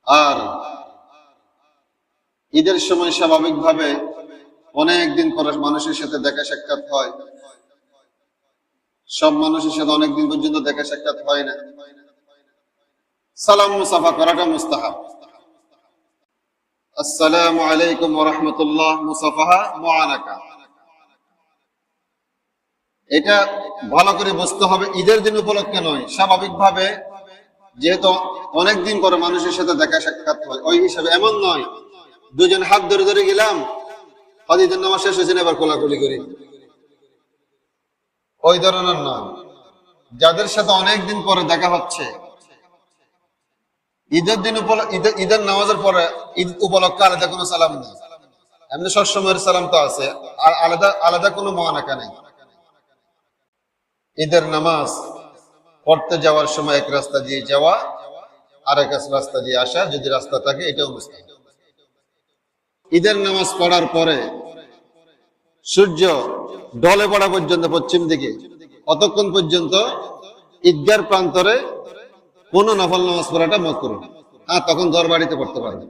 আর ঈদের সময় স্বাভাবিকভাবে অনেকদিন পরে মানুষের সাথে দেখা সাক্ষাৎ হয়। সব মানুষের সাথে অনেকদিন পর্যন্ত দেখা সাক্ষাৎ হয় না। সালাম মুসাফা করাটা মুস্তাহাব। আসসালামু আলাইকুম ওয়া রাহমাতুল্লাহ, মুসাফাহা মুআনাকা, এটা ভালো করে বুঝতে হবে। ঈদের দিন উপলক্ষে নয়, স্বাভাবিকভাবে যেহেতু অনেকদিন পরে মানুষের সাথে দেখা সাক্ষাৎ হয়, ওই হিসাবে এমন নয় দুজন হাত ধরে ধরে গেলাম, ঈদের নামাজ শেষ হয়েছে এবার কোলাকুলি করি, ওই ধরনের নয়। যাদের সাথে অনেকদিন পরে দেখা হচ্ছে, ঈদের দিন ঈদের নামাজের পরে ঈদ উপলক্ষে আলাদা কোনো সালাম নেই। এমনি সবসময়ের সালাম তো আছে, আর আলাদা আলাদা কোনো মুআনাকা নেই। ঈদের নামাজ পড়তে যাওয়ার সময় এক রাস্তা দিয়ে যাওয়া, আরেক রাস্তা দিয়ে আসা, যদি রাস্তা থাকে, এটাও মুস্তাহাব। ঈদের নামাজ পড়ার পরে সূর্য ঢলে পড়া পর্যন্ত পশ্চিম দিকে, অতক্ষণ পর্যন্ত ঈদগার প্রান্তরে কোনো নফল নামাজ পড়াটা মাকরুহ। তখন ঘর বাড়িতে পড়তে পারবে।